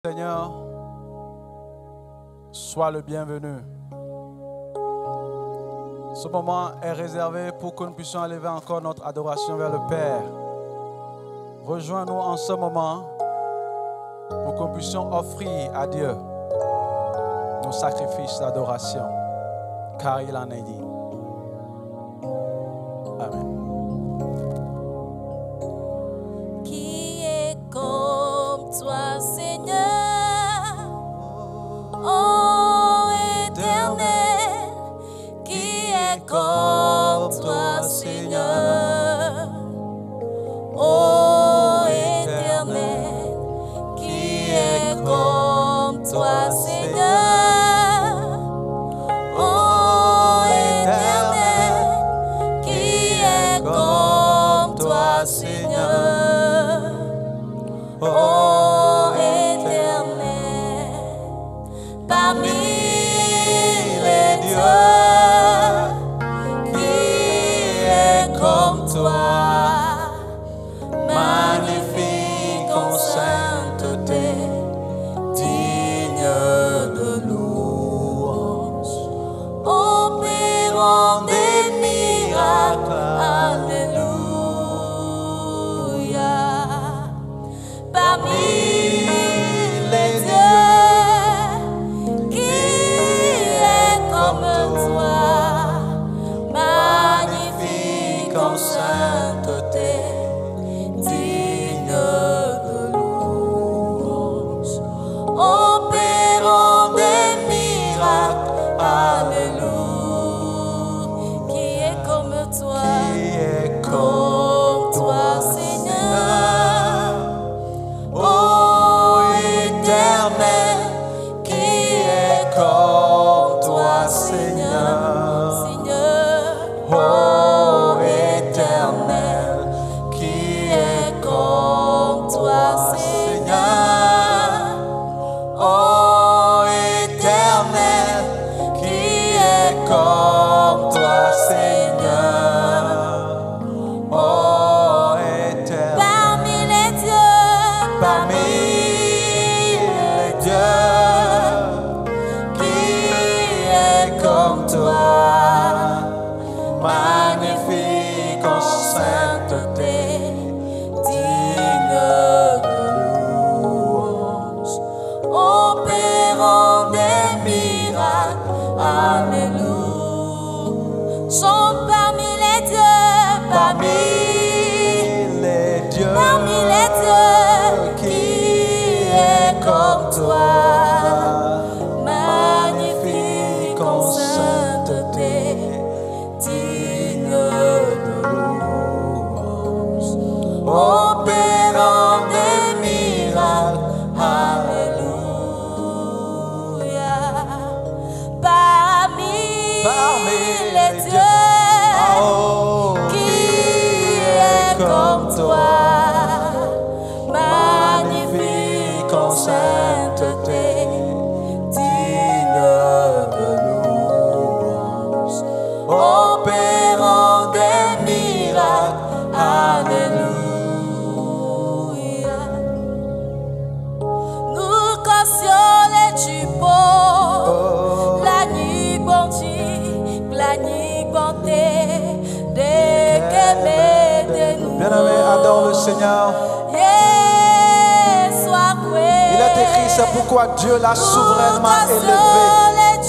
Seigneur, sois le bienvenu. Ce moment est réservé pour que nous puissions élever encore notre adoration vers le Père. Rejoins-nous en ce moment pour que nous puissions offrir à Dieu nos sacrifices d'adoration, car il en est dit. Amen. Qui est comme toi, Seigneur? Ô Éternel, qui est comme toi, Seigneur? Ô Éternel, qui est comme toi, Seigneur? Ô Éternel, qui est comme toi, Seigneur? Ô Éternel, parmi les dieux, qui est comme toi, magnifique en sainteté, digne de louange, opérant des miracles, alléluia. Parmi les dieux, qui est comme toi, magnifique en sainteté, digne de louange, opérant des miracles, alléluia. Qui est comme toi, Seigneur? Ô Éternel, qui est comme toi, Seigneur? Ô Éternel, qui est comme toi, Seigneur? Ô Éternel, qui est comme toi, Seigneur? Ô Éternel, parmi les dieux, qui est comme toi, magnifique en sainteté, digne de louange, opérant des miracles, alléluia. Sont parmi les dieux, parmi les dieux, qui est comme toi, magnifique en sainteté, digne de louange, opérant des miracles, alléluia. Parmi les dieux, qui est comme toi, magnifique en sainteté, digne de louange, opérant des miracles, alléluia. Nous cautionner du beau, la nuit bonté, dès que de nous. Bien-aimé, adore le Seigneur. Il est écrit, c'est pourquoi Dieu l'a souverainement élevé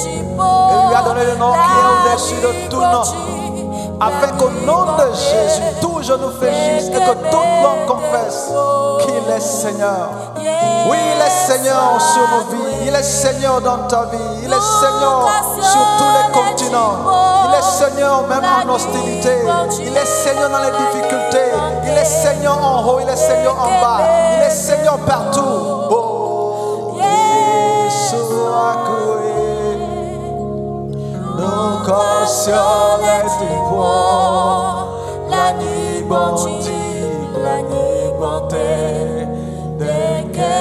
et lui a donné le nom qui est au-dessus de tout nom, afin qu'au nom de Jésus, tout genou fléchisse et que toute langue confesse qu'il est Seigneur. Oui, il est Seigneur sur nos vies, il est Seigneur dans ta vie, il est Seigneur sur tous les continents, il est Seigneur même en hostilité, il est Seigneur dans les difficultés, il est Seigneur en haut, il est Seigneur en bas, il est Seigneur partout. Nous cautionner du bois, la nuit bonté, dès que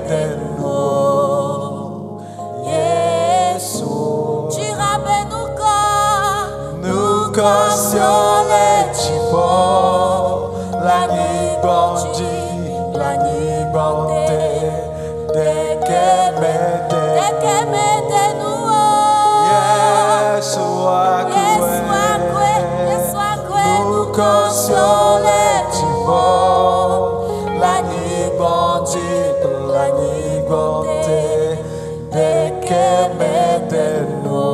de nous, Jésus. Tu ramènes nos corps, Nous cautionner du bois, la nuit bonté, console tipo la nibondite la nibonte de que me de no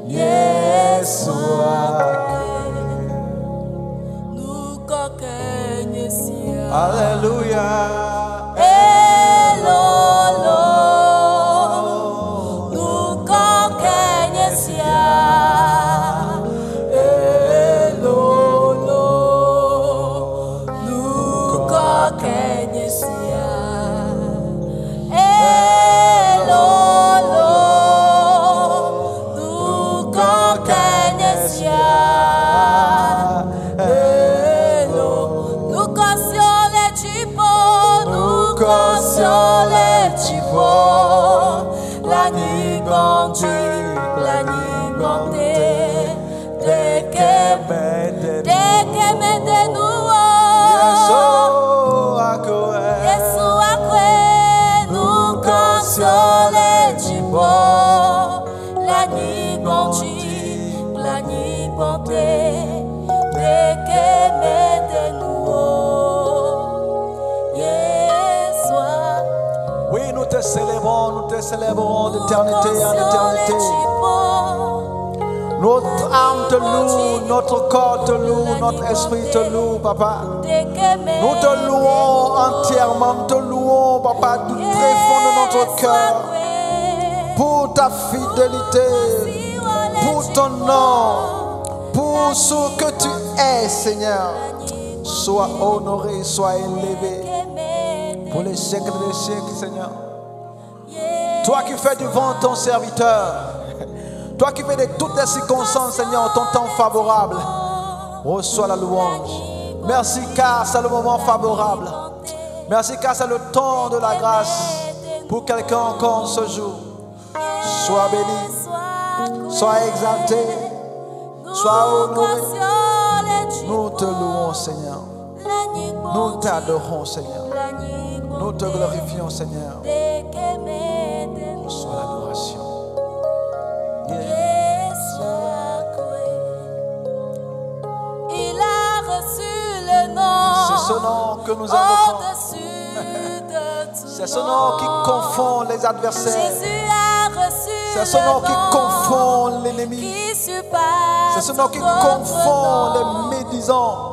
Yeshua Alléluia Oui, nous te célébrons d'éternité en éternité. Notre âme te loue, notre corps te loue, notre esprit te loue, papa. Nous te louons entièrement, nous te louons, papa, du très fond de notre cœur. Pour ta fidélité, pour ton nom, pour ce que tu es, Seigneur. Sois honoré, sois élevé pour les siècles des siècles, Seigneur. Toi qui fais du vent ton serviteur, toi qui fais de toutes les circonstances, Seigneur, ton temps favorable, reçois la louange. Merci car c'est le moment favorable. Merci car c'est le temps de la grâce pour quelqu'un encore ce jour. Sois béni, sois exalté, sois honoré. Nous te louons, Seigneur. Nous t'adorons, Seigneur. Nous te glorifions, Seigneur. Reçois l'adoration. Il a reçu le nom. C'est ce nom que nous invoquons. C'est ce nom qui confond les adversaires. Jésus a reçu. C'est ce nom qui confond l'ennemi. C'est ce nom qui confond les médisants.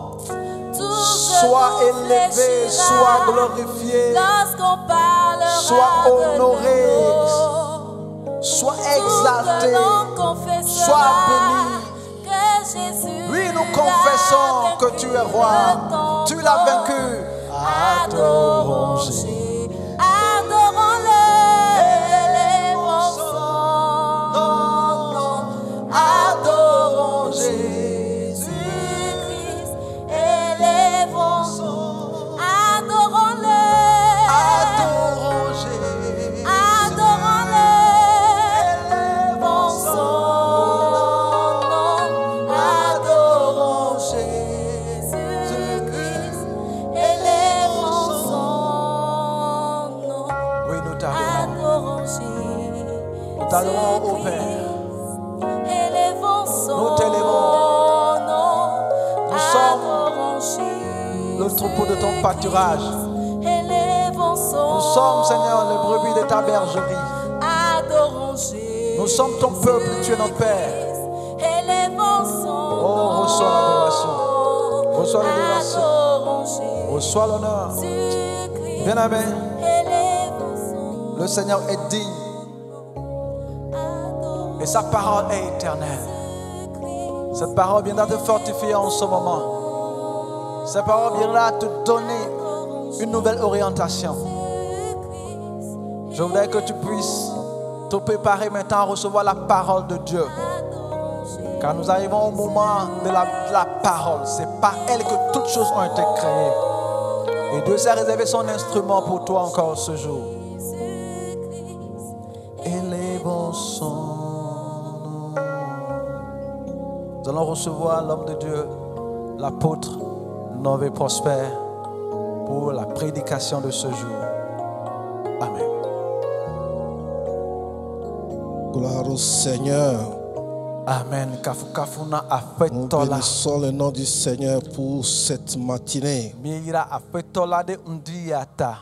Sois élevé, sois glorifié, sois honoré, sois exalté, sois béni. Oui, nous confessons que tu es roi, tu l'as vaincu. Adorons Jésus. Adorons-le, élevons son nom. Adorons Jésus-Christ, élevons son nom. Adorons-le, Adorons Jésus. adorons-le, élevons son nom. Adorons Jésus-Christ, élevons son nom. Oui, nous t'adorons. Adorons Jésus. Nous t'adorons au Père. Élevons son Nous t'élevons. nom. Nous sommes Adorons Jésus. le troupeau de ton pâturage. Élevons son Nous sommes, Seigneur, les brebis de ta bergerie. Adorons Jésus. Nous sommes ton peuple, tu es notre Père. Élevons son Oh, reçois l'adoration. Reçois l'adoration. Adorons Jésus. Reçois l'honneur. Christ. Bien-aimé, Élevons son le Seigneur est digne Adorons et sa parole est éternelle. Christ. Cette parole viendra te fortifier en ce moment. Cette parole viendra te donner une nouvelle orientation. Je voudrais que tu puisses te préparer maintenant à recevoir la parole de Dieu. Car nous arrivons au moment de la parole. C'est par elle que toutes choses ont été créées. Et Dieu s'est réservé son instrument pour toi encore ce jour. Élevons son nom. Nous allons recevoir l'homme de Dieu, l'apôtre Nové Prosper, pour la prédication de ce jour. Amen. Gloire au Seigneur. Amen. Kafukafuna Nous afetola. bénissons le nom du Seigneur pour cette matinée. Mira afetola de undiata.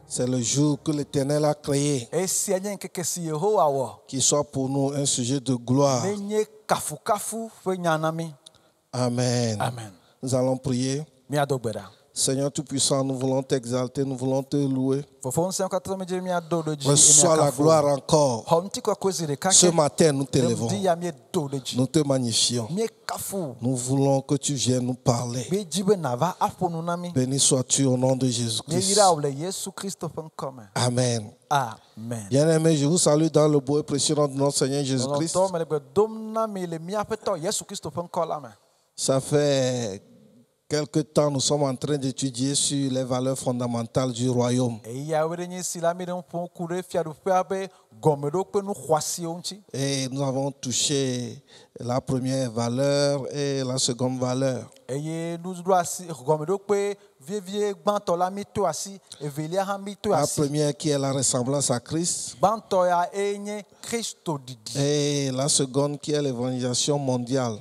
C'est le jour que l'Éternel a créé, Esi anyen kekesi Yehowa wo. qu'il soit pour nous un sujet de gloire. Menye kafukafu fe nyanami. Amen. Amen. Nous allons prier. Mi adogbera. Seigneur Tout-Puissant, nous voulons t'exalter, nous voulons te louer. Fofo nse nkata me mi adodo ji. Reçois la gloire encore. Honti kwa kwezi de kake. Ce matin, nous t'élevons. Ndi ya mi dodo ji. Nous te magnifions. Mi kafu. Nous voulons que tu viennes nous parler. Be jibe nava afonu nami. Béni sois-tu au nom de Mi Jésus-Christ. yira ole Yesu Christo fenkome. Amen. Amen. Bien-aimés, je vous salue dans le beau et précieux nom de notre Seigneur Jésus-Christ. Longtemps, mais le domna mi le mi afeto Yesu Christo fenkola me. Ça fait quelque temps, nous sommes en train d'étudier sur les valeurs fondamentales du royaume. Et nous avons touché la première valeur et la seconde valeur. La première qui est la ressemblance à Christ. Et la seconde qui est l'évangélisation mondiale.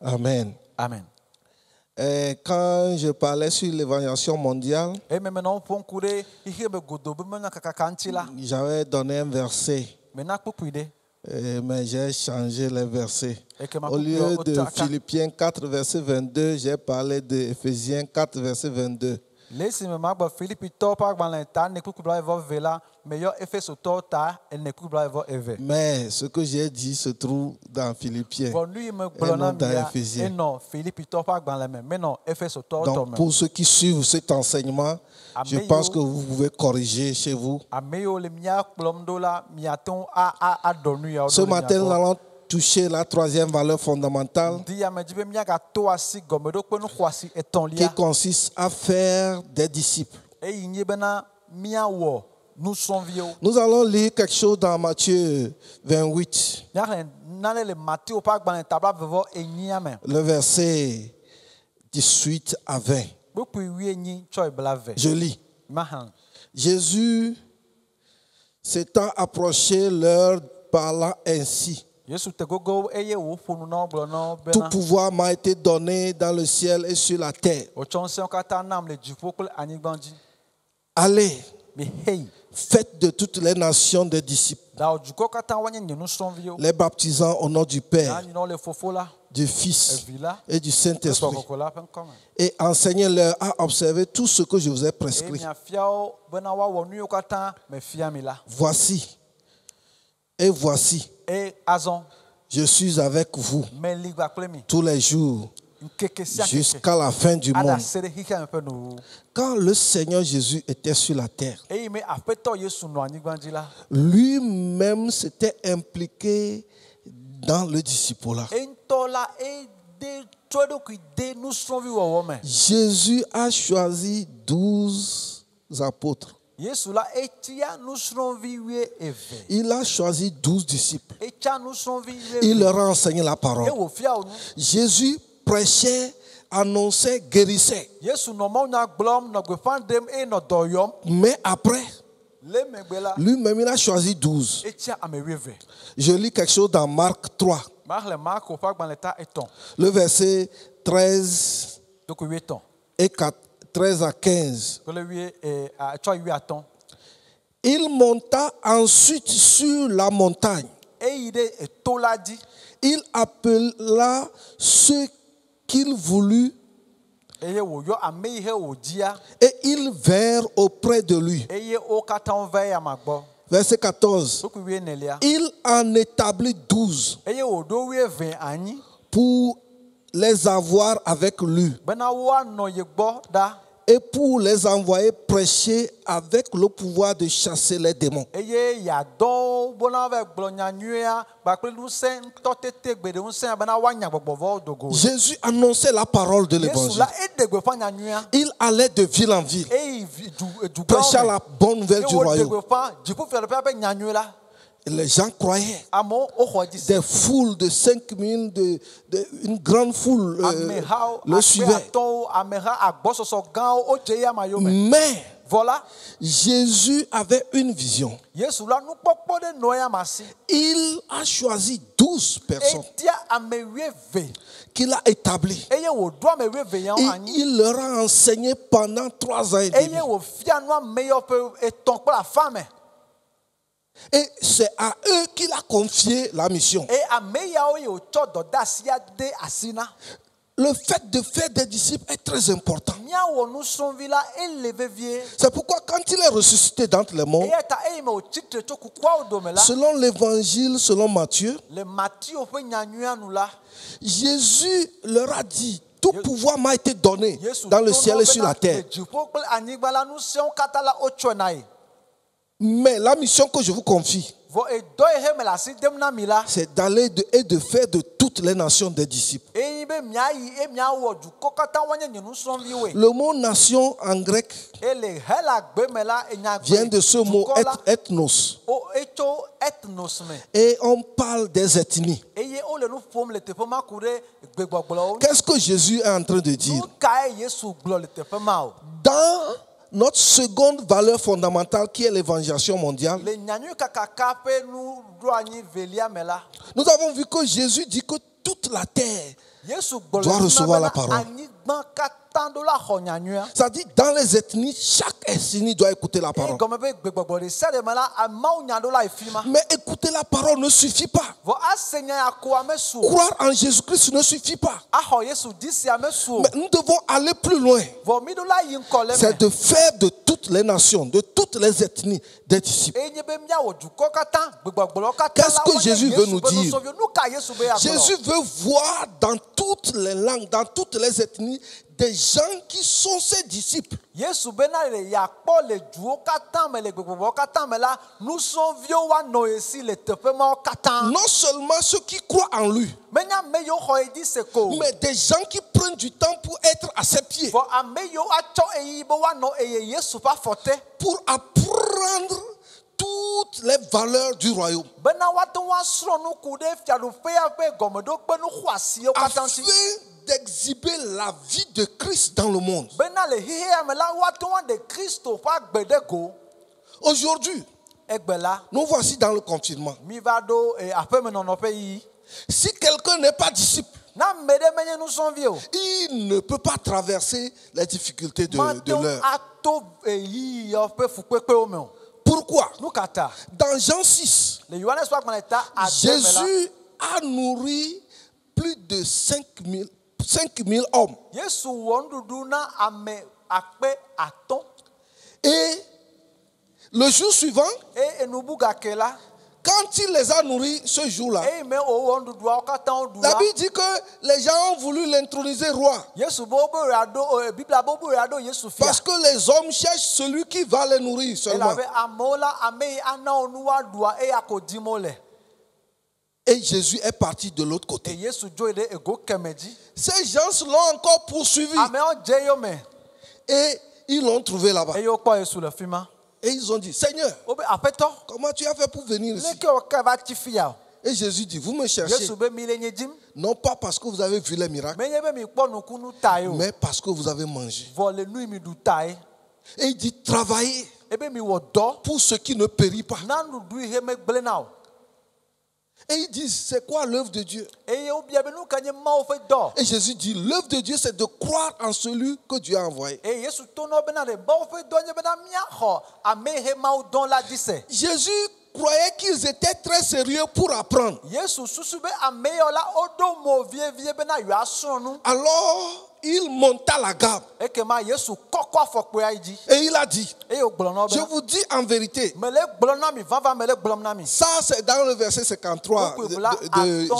Amen. Amen. Et quand je parlais sur l'évangélisation mondiale, j'avais donné un verset. Mais j'ai changé les versets. Au lieu de Philippiens 4, verset 22, j'ai parlé de Éphésiens 4, verset 22. Mais ce que j'ai dit se trouve dans Philippiens et non dans Éphésiens. Donc pour ceux qui suivent cet enseignement, je pense que vous pouvez corriger chez vous. Ce matin, nous allons toucher la troisième valeur fondamentale qui consiste à faire des disciples. Nous allons lire quelque chose dans Matthieu 28, le verset 18 à 20. Je lis. Jésus s'étant approché leur parlant ainsi. Tout pouvoir m'a été donné dans le ciel et sur la terre. Allez, faites de toutes les nations des disciples, les baptisant au nom du Père, du Fils et du Saint-Esprit, et enseignez-leur à observer tout ce que je vous ai prescrit. Voici, je suis avec vous tous les jours jusqu'à la fin du monde. Quand le Seigneur Jésus était sur la terre, lui-même s'était impliqué dans le discipulat. Jésus a choisi 12 apôtres. Il a choisi 12 disciples. Il leur a enseigné la parole. Jésus prêchait, annonçait, guérissait. Mais après, lui-même, il a choisi 12. Je lis quelque chose dans Marc 3, le verset 13 et 13 à 15. Il monta ensuite sur la montagne. Il appela ceux qu'il voulut et ils vinrent auprès de lui. Verset 14. Il en établit 12 pour les avoir avec lui et pour les envoyer prêcher avec le pouvoir de chasser les démons. Jésus annonçait la parole de l'évangile. Il allait de ville en ville, prêchant la bonne nouvelle du royaume. Et les gens croyaient. Des foules de 5000, une grande foule le suivait. Mais Voilà. Jésus avait une vision. Il a choisi 12 personnes qu'il a établies. Et il leur a enseigné pendant 3 ans et demi. Et c'est à eux qu'il a confié la mission. Le fait de faire des disciples est très important. C'est pourquoi quand il est ressuscité d'entre les morts, selon l'évangile, selon Matthieu, Jésus leur a dit, tout pouvoir m'a été donné dans le ciel et sur la terre. Mais la mission que je vous confie, c'est d'aller et de faire de toutes les nations des disciples. Le mot nation en grec vient de ce mot ethnos. Et on parle des ethnies. Qu'est-ce que Jésus est en train de dire? Dans notre seconde valeur fondamentale qui est l'évangélisation mondiale, nous avons vu que Jésus dit que toute la terre doit recevoir la parole. C'est-à-dire dans les ethnies, chaque ethnie doit écouter la parole. Mais écouter la parole ne suffit pas. Croire en Jésus-Christ ne suffit pas. Mais nous devons aller plus loin. C'est de faire de toutes les nations, de toutes les ethnies, des disciples. Qu'est-ce que Jésus veut nous dire? Jésus veut voir dans toutes les langues, dans toutes les ethnies, des gens qui sont ses disciples. Non seulement ceux qui croient en lui, mais des gens qui prennent du temps pour être à ses pieds, pour apprendre toutes les valeurs du royaume, afin d'exhiber la vie de Christ dans le monde. Aujourd'hui, nous voici dans le confinement. Si quelqu'un n'est pas disciple, il ne peut pas traverser les difficultés de l'heure. Pourquoi? Dans Jean 6, Jésus a nourri plus de 5000 hommes. Et le jour suivant, quand il les a nourris ce jour-là, la Bible dit que les gens ont voulu l'introniser roi. Parce que les hommes cherchent celui qui va les nourrir seulement. Et Jésus est parti de l'autre côté. Ces gens l'ont encore poursuivi. Et ils l'ont trouvé là-bas. Et ils ont dit, Seigneur, comment tu as fait pour venir ici? Et Jésus dit, vous me cherchez, non pas parce que vous avez vu les miracles, mais parce que vous avez mangé. Et il dit, travaillez pour ce qui ne périt pas. Et ils disent, c'est quoi l'œuvre de Dieu? Et Jésus dit, l'œuvre de Dieu, c'est de croire en celui que Dieu a envoyé. Jésus croyait qu'ils étaient très sérieux pour apprendre. Alors, il monta la garde. Et il a dit, je vous dis en vérité, ça c'est dans le verset 53 de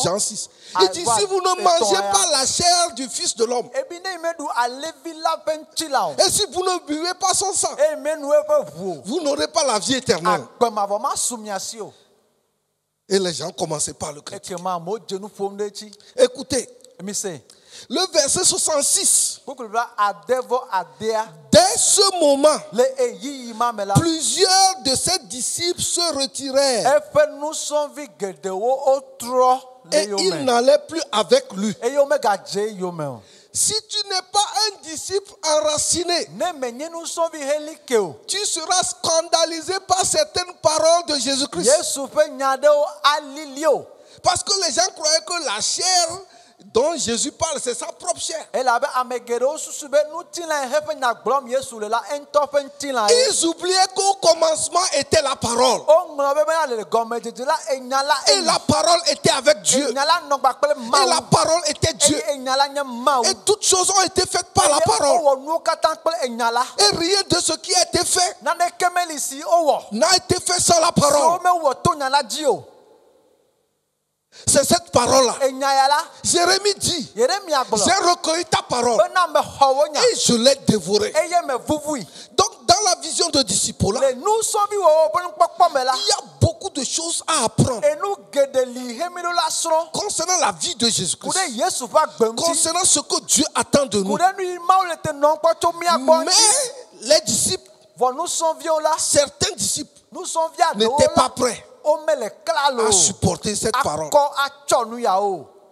Jean 6. Il dit, si vous ne mangez pas la chair du Fils de l'homme, et si vous ne buvez pas son sang, vous n'aurez pas la vie éternelle. Et les gens commençaient par le critiquer. Écoutez, le verset 66. Dès ce moment, plusieurs de ses disciples se retirèrent. Et ils n'allaient plus avec lui. Si tu n'es pas un disciple enraciné, tu seras scandalisé par certaines paroles de Jésus-Christ. Parce que les gens croyaient que la chair dont Jésus parle, c'est sa propre chair. Ils oubliaient qu'au commencement était la parole. Et la parole était avec Dieu. Et la parole était Dieu. Et toutes choses ont été faites par la parole. Et rien de ce qui a été fait n'a été fait sans la parole. C'est cette parole-là. Jérémie dit, j'ai recueilli ta parole et je l'ai dévorée. Donc dans la vision de disciple, il y a beaucoup de choses à apprendre concernant la vie de Jésus-Christ, concernant ce que Dieu attend de nous. Mais les disciples, certains disciples n'étaient pas prêts à supporter cette parole.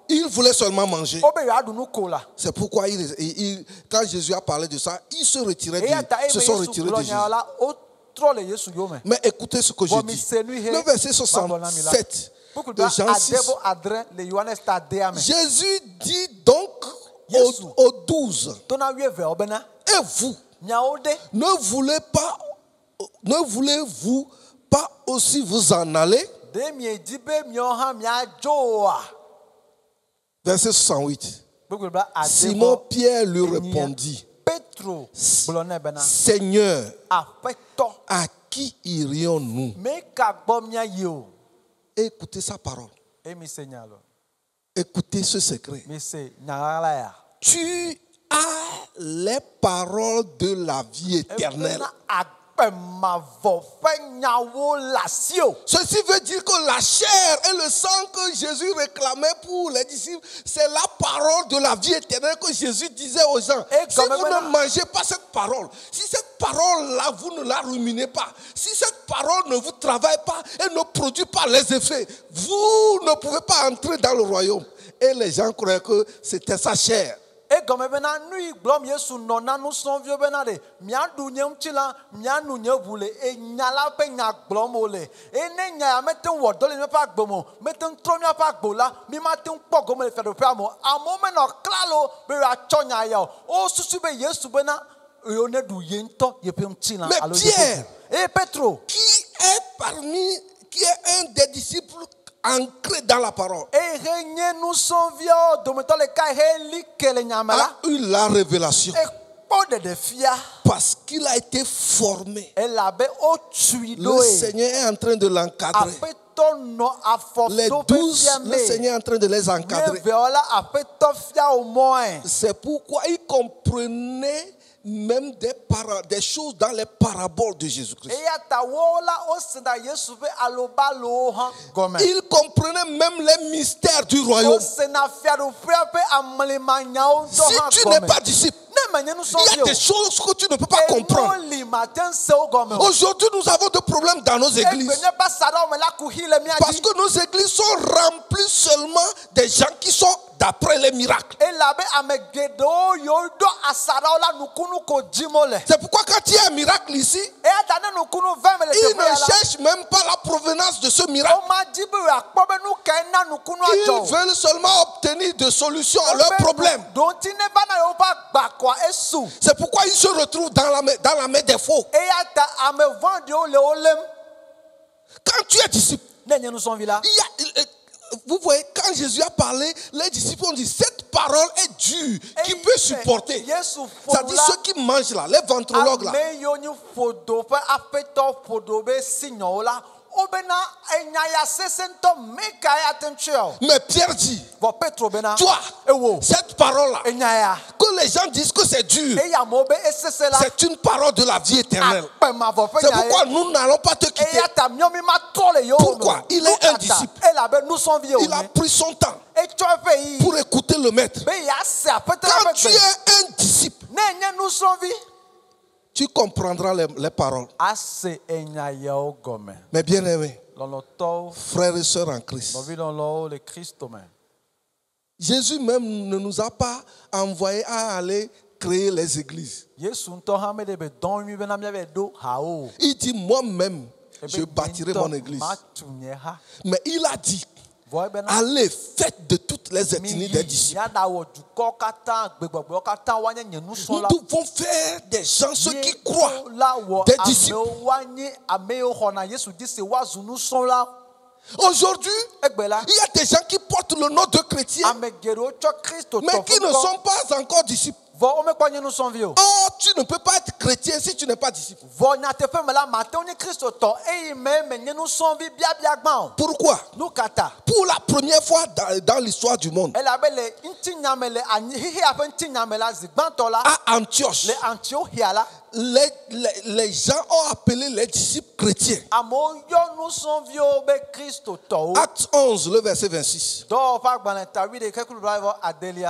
Ils voulaient seulement manger. C'est pourquoi quand Jésus a parlé de ça, ils se sont retirés de Jésus. Mais écoutez ce que je dis. Le verset 67 de Jean 6. Jésus dit donc aux 12, et vous, ne voulez-vous pas aussi vous en aller? Verset 68. Simon Pierre lui répondit, Seigneur, à qui irions-nous? Écoutez sa parole. Écoutez ce secret. Tu as les paroles de la vie éternelle. Ceci veut dire que la chair et le sang que Jésus réclamait pour les disciples, c'est la parole de la vie éternelle que Jésus disait aux gens. Si vous ne mangez pas cette parole, si cette parole-là, vous ne la ruminez pas, si cette parole ne vous travaille pas et ne produit pas les effets, vous ne pouvez pas entrer dans le royaume. Et les gens croyaient que c'était sa chair. Et comme maintenant nous blom Yesu nona nous son vieux benade mia dunyem tila mia nunye bule e nyala pe nya blom ole e ne nya meten wodole me pa gbomo meten tromia pa gbola mi ma ten pogo me fe do pa mo amo me no klalo be ra chonya ya o susu be Yesu bena yo ne du yento ye pe tila alo Pierre et Petro qui est un des disciples ancré dans la parole, a eu la révélation parce qu'il a été formé. Le Seigneur est en train de l'encadrer. Les 12, le Seigneur est en train de les encadrer. C'est pourquoi il comprenait même des choses dans les paraboles de Jésus-Christ. Il comprenait même les mystères du royaume. Si tu n'es pas disciple, il y a des choses que tu ne peux pas comprendre. Aujourd'hui, nous avons des problèmes dans nos églises. Parce que nos églises sont remplies seulement des gens qui sont d'après les miracles. C'est pourquoi quand il y a un miracle ici, ils ne cherchent même pas la provenance de ce miracle. Ils veulent seulement obtenir des solutions à leurs problèmes. C'est pourquoi ils se retrouvent dans la main des faux. Quand tu es disciple, vous voyez, quand Jésus a parlé, les disciples ont dit, cette parole est dure, qui peut supporter. C'est-à-dire ceux qui mangent là, les ventrologues là. Mais Pierre dit, toi, cette parole-là, que les gens disent que c'est dur, c'est une parole de la vie éternelle. C'est pourquoi nous n'allons pas te quitter. Pourquoi? Il est un disciple. Il a pris son temps pour écouter le maître. Quand tu es un disciple, tu comprendras les paroles. Mais bien aimé, frères et sœurs en Christ, Jésus même ne nous a pas envoyés à aller créer les églises. Il dit moi-même, je bâtirai mon église. Mais il a dit, allez, faites de toutes les ethnies des disciples. Nous devons faire des gens, ceux qui croient, des disciples. Aujourd'hui, il y a des gens qui portent le nom de chrétiens, mais qui ne sont pas encore disciples. Oh, tu ne peux pas être chrétien si tu n'es pas disciple. Pourquoi? Pour la première fois dans l'histoire du monde, à Antioche, les gens ont appelé les disciples chrétiens. Acte 11, le verset 26.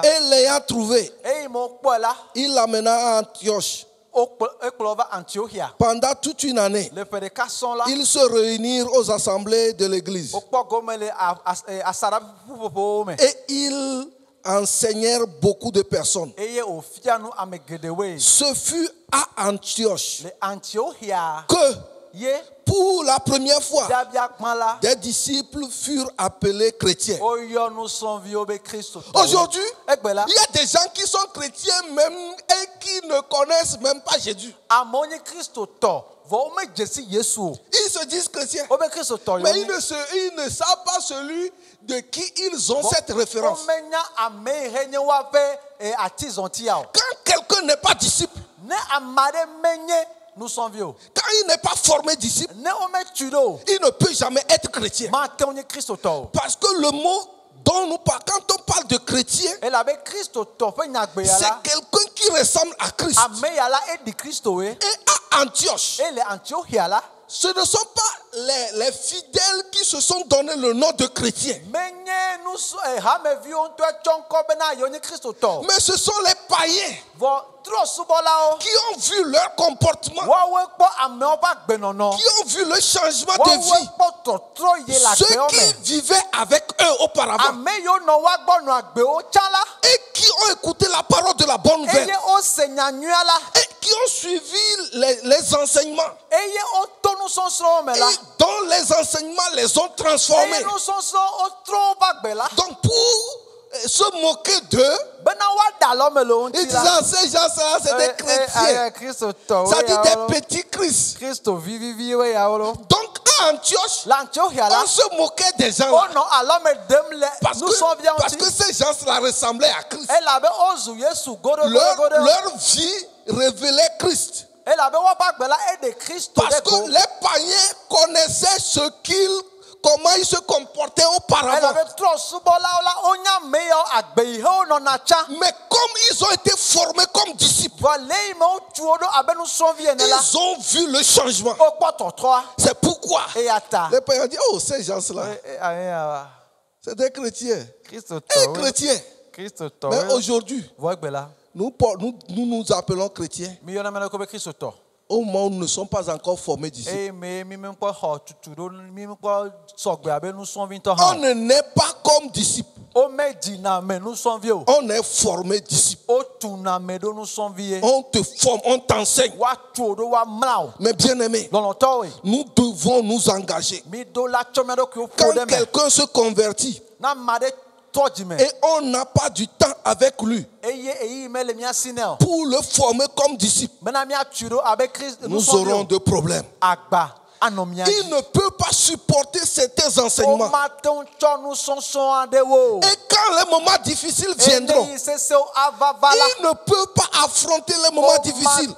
Et l'ayant trouvé, il l'amena à Antioche. Pendant toute une année, ils se réunirent aux assemblées de l'église. Et ils enseignèrent beaucoup de personnes. Ce fut à Antioche que pour la première fois, des disciples furent appelés chrétiens. Aujourd'hui, il y a des gens qui sont chrétiens même et qui ne connaissent même pas Jésus. Ils se disent chrétiens, mais ils ne savent pas celui de qui ils ont cette référence. Quand quelqu'un n'est pas disciple, quand il n'est pas formé disciple, il ne peut jamais être chrétien. Parce que le mot dont nous parlons, quand on parle de chrétien, c'est quelqu'un qui ressemble à Christ. Et à Antioche, ce ne sont pas les fidèles qui se sont donné le nom de chrétien. Mais ce sont les païens qui ont vu leur comportement, qui ont vu le changement de vie, ceux qui vivaient avec eux auparavant et qui ont écouté la parole de la bonne nouvelle et qui ont suivi les enseignements et dont les enseignements les ont transformés. Donc pour se moquer d'eux, ils disaient ces gens-là, c'est des chrétiens. Ça dit des petits Christ. Donc à Antioche, on se moquait des gens parce que ces gens-là ressemblaient à Christ. Leur vie révélait Christ. Parce que les païens connaissaient comment ils se comportaient auparavant. Mais comme ils ont été formés comme disciples, ils ont vu le changement. C'est pourquoi les païens disent, oh, ces gens-là, c'est des chrétiens. Et chrétiens. Mais aujourd'hui, nous nous appelons chrétiens au moment où nous ne sommes pas encore formés disciples. On ne naît pas comme disciple. On est formé disciple. On te forme, on t'enseigne. Mais bien aimé, nous devons nous engager. Quand quelqu'un se convertit et on n'a pas du temps avec lui pour le former comme disciple, nous aurons des problèmes. Il ne peut pas supporter certains enseignements. Et quand les moments difficiles viendront, il ne peut pas affronter les moments difficiles.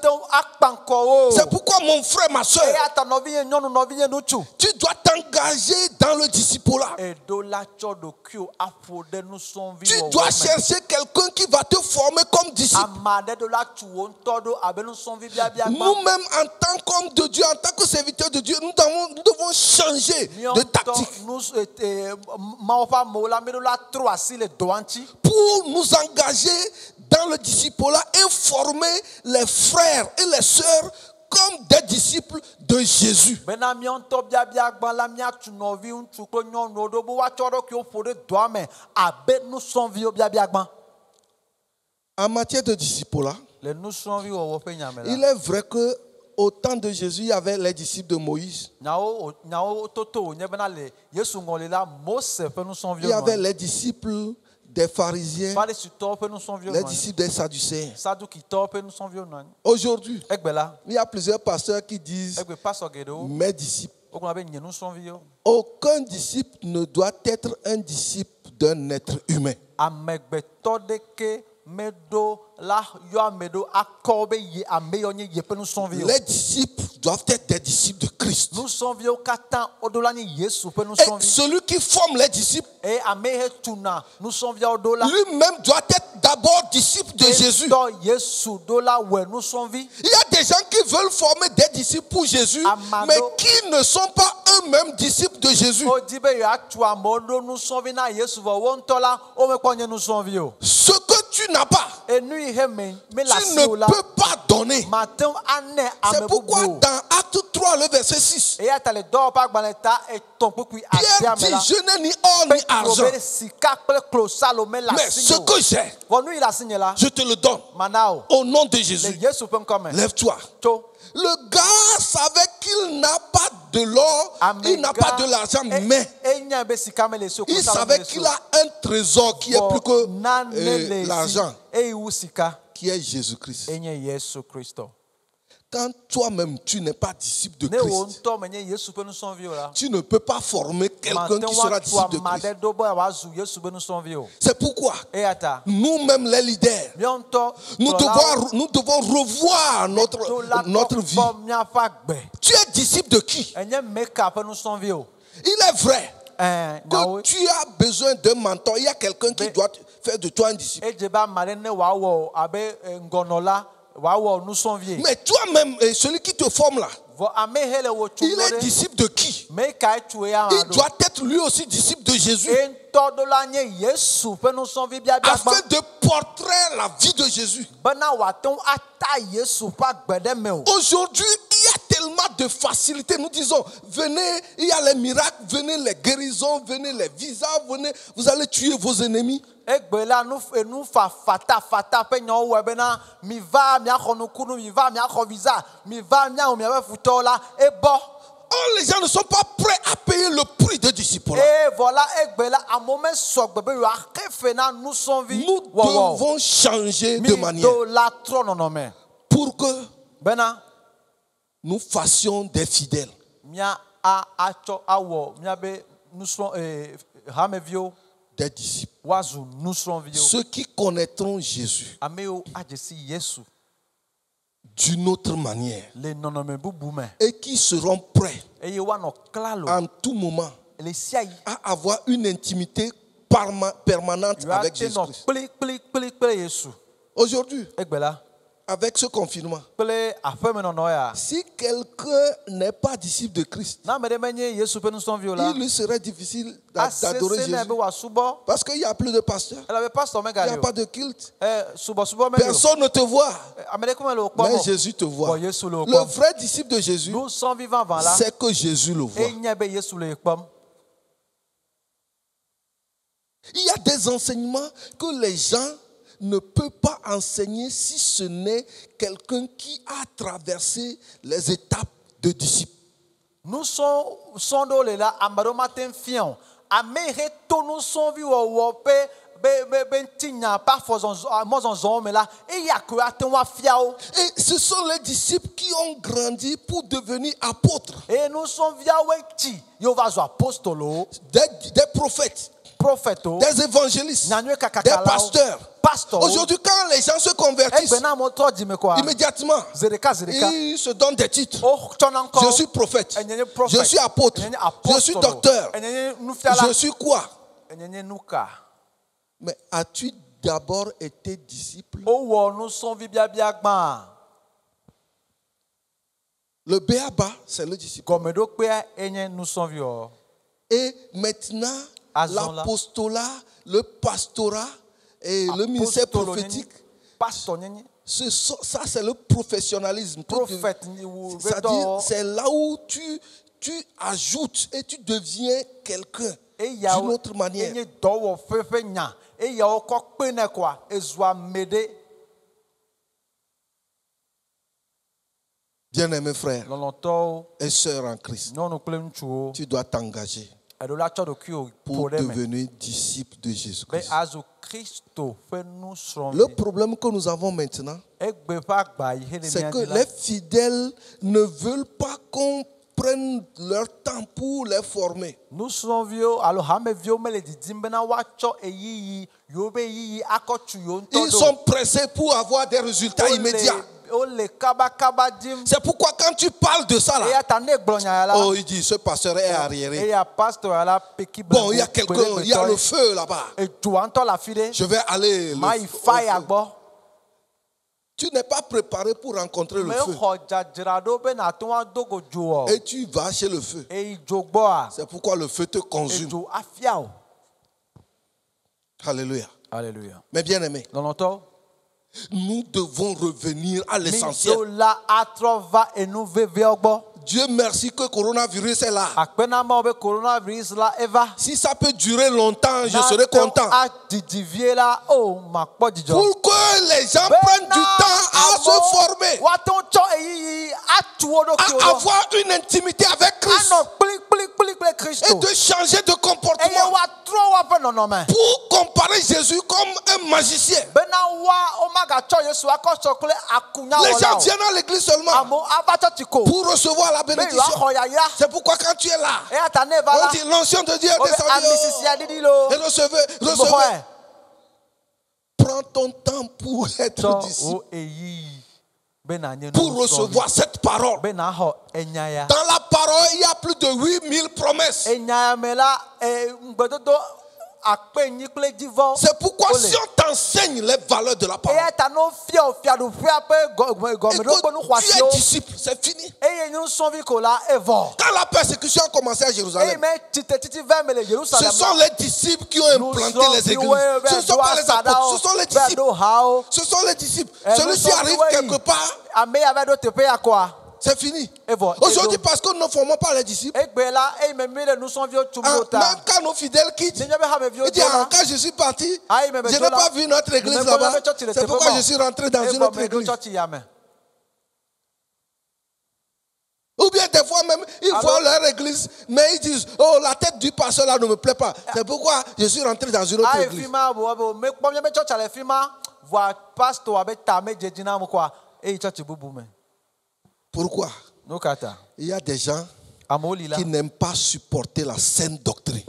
C'est pourquoi mon frère, ma soeur, tu dois t'engager dans le discipulat. Tu dois chercher quelqu'un qui va te former comme disciple. Nous-mêmes, en tant qu'homme de Dieu, en tant que serviteur de Dieu, nous devons changer de tactique pour nous engager dans le discipulat et former les frères et les sœurs comme des disciples de Jésus. En matière de disciple, il est vrai que au temps de Jésus, il y avait les disciples de Moïse. Il y avait les disciples des pharisiens, les disciples des sadducéens. Aujourd'hui, il y a plusieurs pasteurs qui disent mes disciples. Aucun disciple ne doit être un disciple d'un être humain. Les disciples doivent être des disciples de Christ. Et celui qui forme les disciples, lui-même doit être d'abord disciple de Jésus. Il y a des gens qui veulent former des disciples pour Jésus, mais qui ne sont pas eux-mêmes disciples de Jésus. Ce que tu n'as pas, tu ne peux pas donner. C'est pourquoi dans Acte 3, le verset 6, Pierre dit, je n'ai ni or ni argent, mais ce que j'ai, je te le donne. Au nom de Jésus, lève-toi. Le gars savait qu'il n'a pas de l'or, il n'a pas de l'argent, mais il savait qu'il a un trésor qui est plus que l'argent, qui est Jésus-Christ. Quand toi-même tu n'es pas disciple de Christ, tu ne peux pas former quelqu'un qui sera disciple de Christ. C'est pourquoi nous-mêmes les leaders, nous devons revoir notre vie. Tu es disciple de qui? Il est vrai que tu as besoin d'un mentor. Il y a quelqu'un qui doit faire de toi un disciple. Mais toi-même, celui qui te forme là, il est disciple de qui? Il doit être lui aussi disciple de Jésus, afin de porter la vie de Jésus. Aujourd'hui, il y a tellement de facilité. Nous disons, venez, il y a les miracles, venez les guérisons, venez les visas, venez, vous allez tuer vos ennemis. Oh, les gens ne sont pas prêts à payer le prix de disciple. Nous devons changer de manière pour que nous fassions des fidèles. Des disciples. Ceux qui connaîtront Jésus d'une autre manière et qui seront prêts en tout moment à avoir une intimité permanente avec Jésus-Christ. Aujourd'hui, avec ce confinement, si quelqu'un n'est pas disciple de Christ, il lui serait difficile d'adorer Jésus. Parce qu'il n'y a plus de pasteurs, il n'y a pas de culte, personne ne te voit, mais Jésus te voit. Le vrai disciple de Jésus, c'est que Jésus le voit. Il y a des enseignements que les gens ne peut pas enseigner si ce n'est quelqu'un qui a traversé les étapes de disciple. Nous sommes là, et ce sont les disciples qui ont grandi pour devenir apôtres. Et nous sommes des prophètes, des évangélistes, des pasteurs. Aujourd'hui, quand les gens se convertissent, immédiatement, ils se donnent des titres. Je suis prophète, je suis apôtre, je suis docteur, je suis quoi? Mais as-tu d'abord été disciple? Le béaba, c'est le disciple. Et maintenant, l'apostolat, le pastorat et le ministère prophétique Ça, c'est le professionnalisme. C'est-à-dire, c'est là où tu ajoutes et tu deviens quelqu'un d'une autre manière. Bien-aimés frères et sœurs en Christ, tu dois t'engager pour devenir disciple de Jésus-Christ. Le problème que nous avons maintenant, c'est que les fidèles ne veulent pas qu'on prenne leur temps pour les former. Ils sont pressés pour avoir des résultats immédiats. C'est pourquoi quand tu parles de ça là, oh, il dit ce pasteur est arriéré. Bon, il y a quelqu'un, il y a le feu là-bas. Je vais aller. Tu n'es pas préparé pour rencontrer le feu. Et tu vas chez le feu. C'est pourquoi le feu te consume. Alléluia. Alléluia. Mais bien aimé, nous devons revenir à l'essentiel. Dieu merci que le coronavirus est là. Si ça peut durer longtemps, je serai content. Pour que les gens prennent du temps à se former, à avoir une intimité avec Christ et de changer de comportement pour comparer Jésus comme un magicien. Les gens viennent à l'église seulement pour recevoir la bénédiction. C'est pourquoi quand tu es là, on dit l'onction de Dieu est descendue. Et recevez. Prends ton temps pour être disciple, pour recevoir cette parole. Dans la parole, il y a plus de 8000 promesses. C'est pourquoi si on t'enseigne les valeurs de la parole et que tu es disciple, c'est fini. Quand la persécution a commencé à Jérusalem, ce sont les disciples qui ont implanté les églises. Ce ne sont pas les apôtres, ce sont les disciples. Ce sont les disciples. Celui-ci arrive quelque part, c'est fini. Aujourd'hui, parce que nous ne formons pas les disciples, même quand nos fidèles quittent, ils disent quand je suis parti, je n'ai pas vu notre église là-bas. C'est pourquoi je suis rentré dans une autre église. Ou bien des fois même, ils voient leur église, mais ils disent, oh, la tête du pasteur là ne me plaît pas. C'est pourquoi je suis rentré dans une autre église. Pourquoi? Il y a des gens qui n'aiment pas supporter la saine doctrine.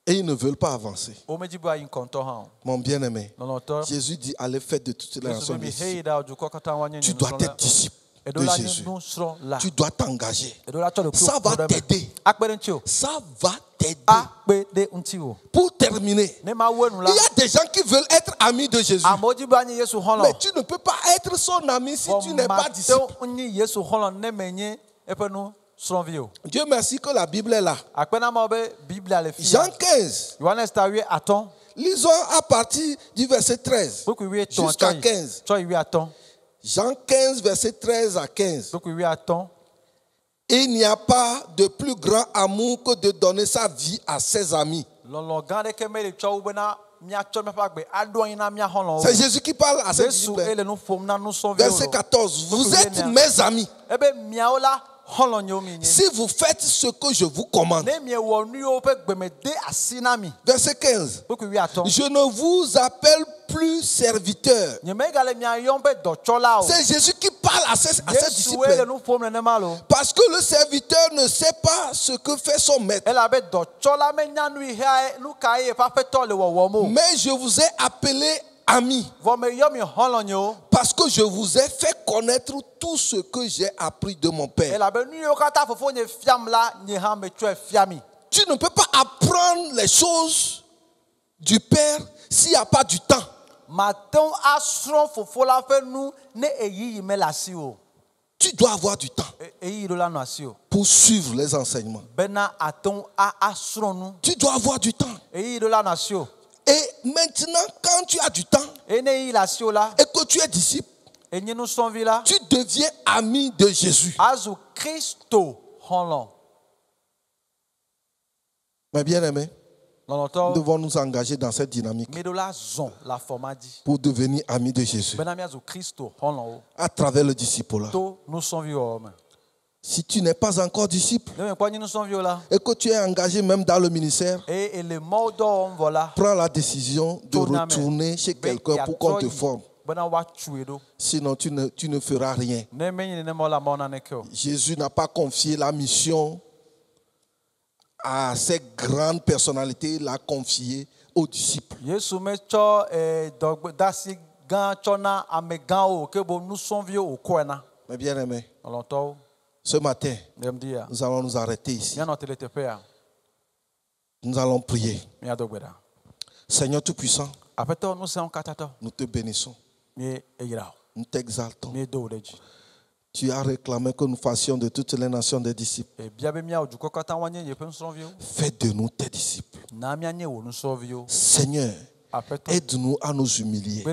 Et ils ne veulent pas avancer. Mon bien-aimé, Jésus dit, allez faire de toutes les nations disciples. Tu dois être disciple de Jésus. Tu dois t'engager. Ça va t'aider. Ça va t'aider. Pour terminer, il y a des gens qui veulent être amis de Jésus. Mais tu ne peux pas être son ami si tu n'es pas disciple. Dieu merci que la Bible est là. Jean 15. Lisons à partir du verset 13 jusqu'à 15. Jean 15, verset 13 à 15. Il n'y a pas de plus grand amour que de donner sa vie à ses amis. C'est Jésus qui parle à ses disciples. Verset 14. Vous êtes mes amis si vous faites ce que je vous commande. Verset 15. Je ne vous appelle plus serviteur. C'est Jésus qui parle à ses disciples. Parce que le serviteur ne sait pas ce que fait son maître. Mais je vous ai appelé amis. Parce que je vous ai fait connaître tout ce que j'ai appris de mon Père. Tu ne peux pas apprendre les choses du Père s'il n'y a pas du temps. Tu dois avoir du temps pour suivre les enseignements. Tu dois avoir du temps. Et Maintenant, quand tu as du temps et que tu es disciple, tu deviens ami de Jésus. Mais bien aimé, nous devons nous engager dans cette dynamique pour devenir amis de Jésus à travers le disciple. Si tu n'es pas encore disciple et que tu es engagé même dans le ministère, prends la décision de retourner chez quelqu'un pour qu'on te forme. Sinon, tu ne feras rien. Jésus n'a pas confié la mission à ces grandes personnalités, il l'a confié aux disciples. Mais bien aimé, ce matin, nous allons nous arrêter ici. Nous allons prier. Seigneur Tout-Puissant, nous te bénissons. Nous t'exaltons. Tu as réclamé que nous fassions de toutes les nations des disciples. Fais de nous tes disciples. Seigneur, aide-nous à nous humilier,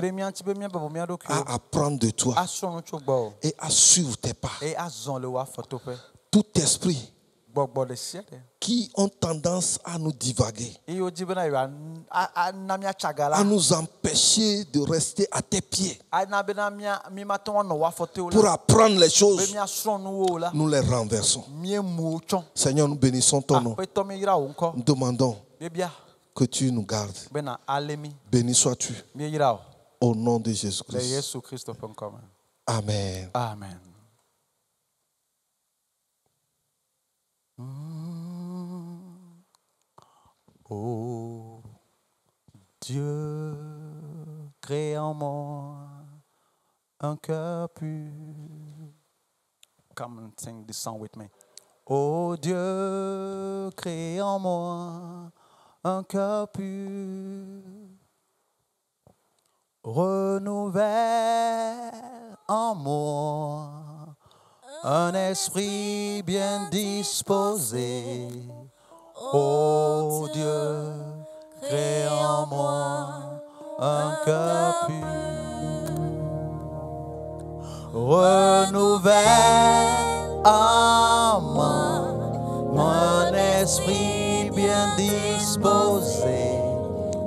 à apprendre de toi et à suivre tes pas. Tout esprit qui ont tendance à nous divaguer, à nous empêcher de rester à tes pieds pour apprendre les choses, nous les renversons. Seigneur, nous bénissons ton nom. Nous demandons que tu nous gardes. Béni sois-tu au nom de Jésus-Christ. Amen. Amen. Oh Dieu, crée en moi un cœur pur. Come and sing this song with me. Oh Dieu, crée en moi un cœur pur. Renouvelle en moi un esprit bien disposé. Oh Dieu, crée en moi un cœur pur. Renouvelle en moi mon esprit bien disposé.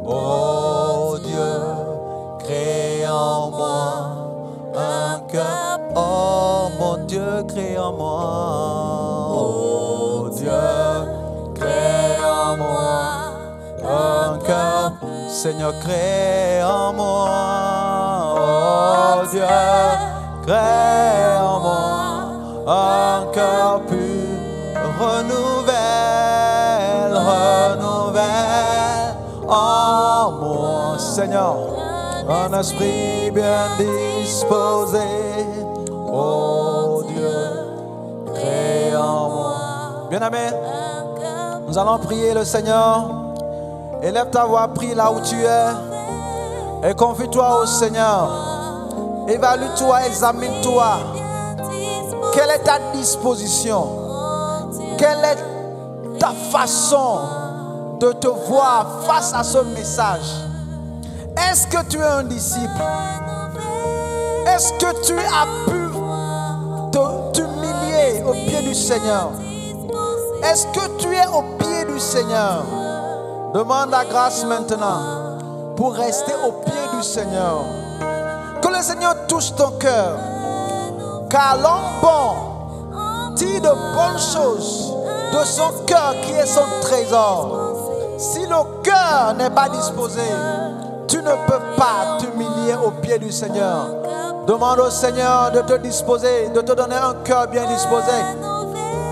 Oh Dieu, crée en moi un cœur. Oh mon Dieu, crée en moi. Oh Dieu, crée en moi un cœur. Seigneur, crée en moi. Oh Dieu, crée en moi un cœur pur. Renouvelle en moi, Seigneur, un esprit bien disposé. Oh Dieu, crée en moi. Bien-aimé, nous allons prier le Seigneur. Élève ta voix, prie là où tu es et confie-toi au Seigneur. Évalue-toi, examine-toi. Quelle est ta disposition? Quelle est ta façon de te voir face à ce message? Est-ce que tu es un disciple? Est-ce que tu as pu t'humilier au pied du Seigneur? Est-ce que tu es au pied du Seigneur? Demande la grâce maintenant pour rester au pied du Seigneur. Que le Seigneur touche ton cœur. Car l'homme bon dit de bonnes choses de son cœur qui est son trésor. Si le cœur n'est pas disposé, tu ne peux pas t'humilier au pied du Seigneur. Demande au Seigneur de te disposer, de te donner un cœur bien disposé.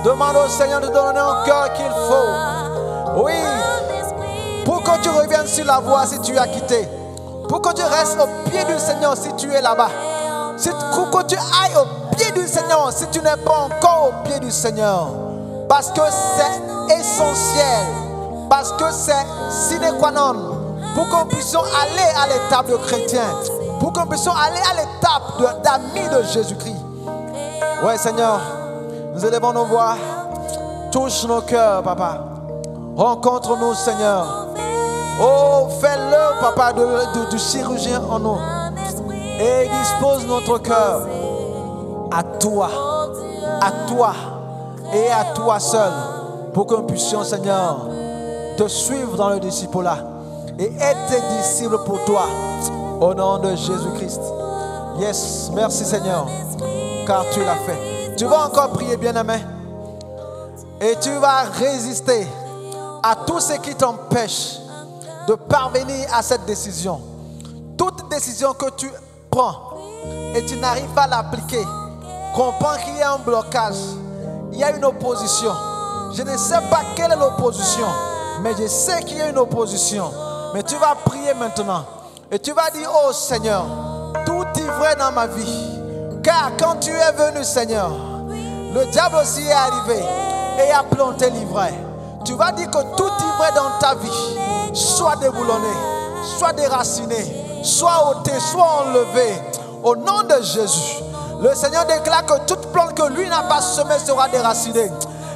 Demande au Seigneur de te donner un cœur qu'il faut. Oui, pour que tu reviennes sur la voie si tu as quitté. Pour que tu restes au pied du Seigneur si tu es là-bas. Pour que tu ailles au pied du Seigneur si tu n'es pas encore au pied du Seigneur. Parce que c'est essentiel. Parce que c'est sine qua non. Pour qu'on puisse aller à l'étape de chrétien. Pour qu'on puisse aller à l'étape d'amis de Jésus-Christ. Ouais, Seigneur, nous élevons nos voix. Touche nos cœurs, Papa. Rencontre-nous, Seigneur. Oh, fais-le, papa, du chirurgien en nous. Et dispose notre cœur à toi et à toi seul, pour que nous puissions, Seigneur, te suivre dans le disciple-là et être tes disciples pour toi, au nom de Jésus-Christ. Yes, merci Seigneur, car tu l'as fait. Tu vas encore prier, bien-aimé, et tu vas résister à tout ce qui t'empêche de parvenir à cette décision. Toute décision que tu prends et tu n'arrives pas à l'appliquer, comprends qu'il y a un blocage, il y a une opposition. Je ne sais pas quelle est l'opposition, mais je sais qu'il y a une opposition. Mais tu vas prier maintenant et tu vas dire: oh Seigneur, tout ivraie dans ma vie, car quand tu es venu, Seigneur, le diable aussi est arrivé et a planté l'ivraie. Tu vas dire que tout ivraie dans ta vie soit déboulonné, soit déraciné, soit ôté, soit enlevé au nom de Jésus. Le Seigneur déclare que toute plante que lui n'a pas semée sera déracinée.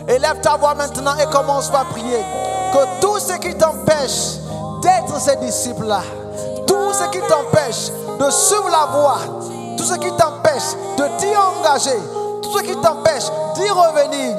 Élève ta voix maintenant et commence par prier. Que tout ce qui t'empêche d'être ces disciples-là, tout ce qui t'empêche de suivre la voie, tout ce qui t'empêche de t'y engager, tout ce qui t'empêche d'y revenir,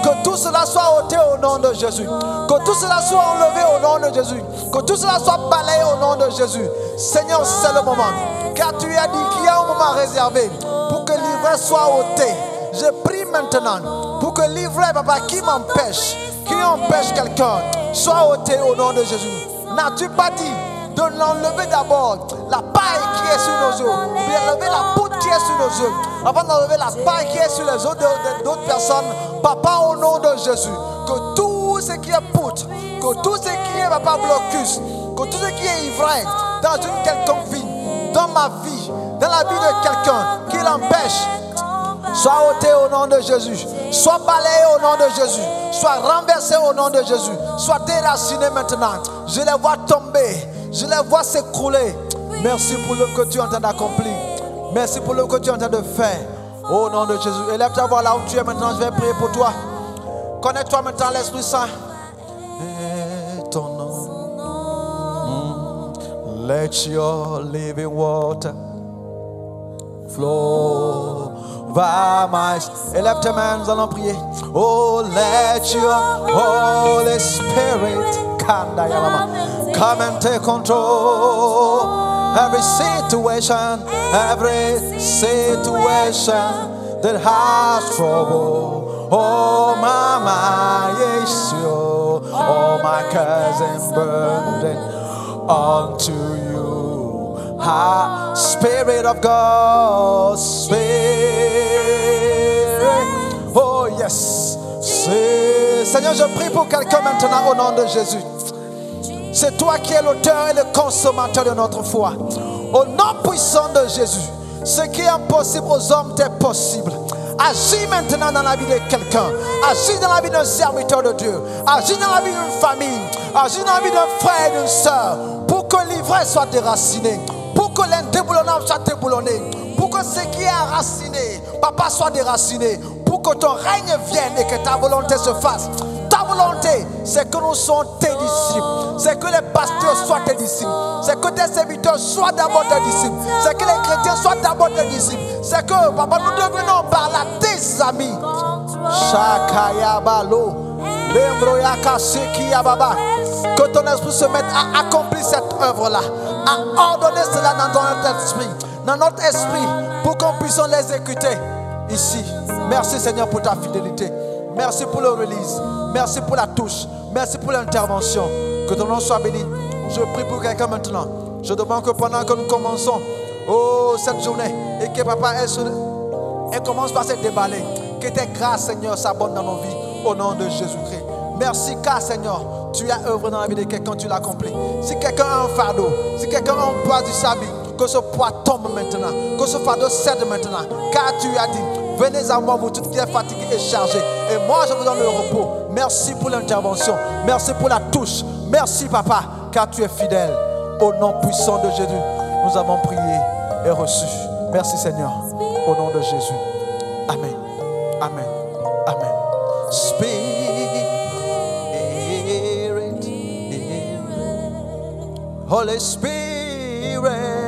que tout cela soit ôté au nom de Jésus. Que tout cela soit enlevé au nom de Jésus. Que tout cela soit balayé au nom de Jésus. Seigneur, c'est le moment. Car tu as dit qu'il y a un moment réservé pour que l'ivraie soit ôtée. Je prie maintenant pour que l'ivraie, papa, qui m'empêche, qui empêche quelqu'un, soit ôté au nom de Jésus. N'as-tu pas dit de l'enlever d'abord la paille qui est sur nos yeux, puis enlever la poudre qui est sur nos yeux, avant d'enlever la paille qui est sur les autres d'autres personnes? Papa, au nom de Jésus, que tout ce qui est poutre, que tout ce qui est, papa, blocus, que tout ce qui est ivraie dans une quelconque vie, dans ma vie, dans la vie de quelqu'un qui l'empêche, soit ôté au nom de Jésus, soit balayé au nom de Jésus, soit renversé au nom de Jésus, soit déraciné maintenant. Je les vois tomber, je les vois s'écrouler. Merci pour l'œuvre que tu es en train d'accomplir. Merci pour l'œuvre que tu es en train de faire. Au nom de Jésus. Élève ta voix là où tu es maintenant. Je vais prier pour toi. Connais-toi maintenant l'Esprit Saint. Et ton nom. Let your living water flow over my. Élève tes mains, nous allons prier. Oh, let your Holy Spirit come and take control. Every situation that has trouble. Oh, my issue, oh, my cousin burden unto you. Spirit of God, Spirit. Oh, yes. Seigneur, je prie pour quelqu'un maintenant au nom de Jésus. C'est toi qui es l'auteur et le consommateur de notre foi. Au nom puissant de Jésus, ce qui est impossible aux hommes t'est possible. Agis maintenant dans la vie de quelqu'un. Agis dans la vie d'un serviteur de Dieu. Agis dans la vie d'une famille. Agis dans la vie d'un frère et d'une soeur. Pour que l'ivraie soit déracinée. Pour que l'indéboulonnable soit déboulonné. Pour que ce qui est enraciné, papa, soit déraciné. Pour que ton règne vienne et que ta volonté se fasse. Ta volonté, c'est que nous soyons tes disciples. C'est que les pasteurs soient tes disciples. C'est que tes serviteurs soient d'abord tes disciples. C'est que les chrétiens soient d'abord tes disciples. C'est que, papa, nous devenons par là tes amis. Que ton esprit se mette à accomplir cette œuvre-là, à ordonner cela dans notre esprit, pour qu'on puisse l'exécuter ici. Merci Seigneur pour ta fidélité. Merci pour le release. Merci pour la touche. Merci pour l'intervention. Que ton nom soit béni. Je prie pour quelqu'un maintenant. Je demande que pendant que nous commençons cette journée, et que papa elle commence par se déballer, que tes grâces, Seigneur, s'abondent dans nos vies. Au nom de Jésus-Christ. Merci car, Seigneur, tu as œuvré dans la vie de quelqu'un, tu l'as accompli. Si quelqu'un a un fardeau, si quelqu'un a un poids du sabbat, que ce poids tombe maintenant, que ce fardeau cède maintenant. Car tu as dit, venez à moi, vous toutes qui êtes fatigués et chargés, et moi je vous donne le repos. Merci pour l'intervention, merci pour la touche, merci papa, car tu es fidèle. Au nom puissant de Jésus, nous avons prié et reçu. Merci Seigneur, au nom de Jésus. Amen. Amen. Amen. Spirit Holy Spirit.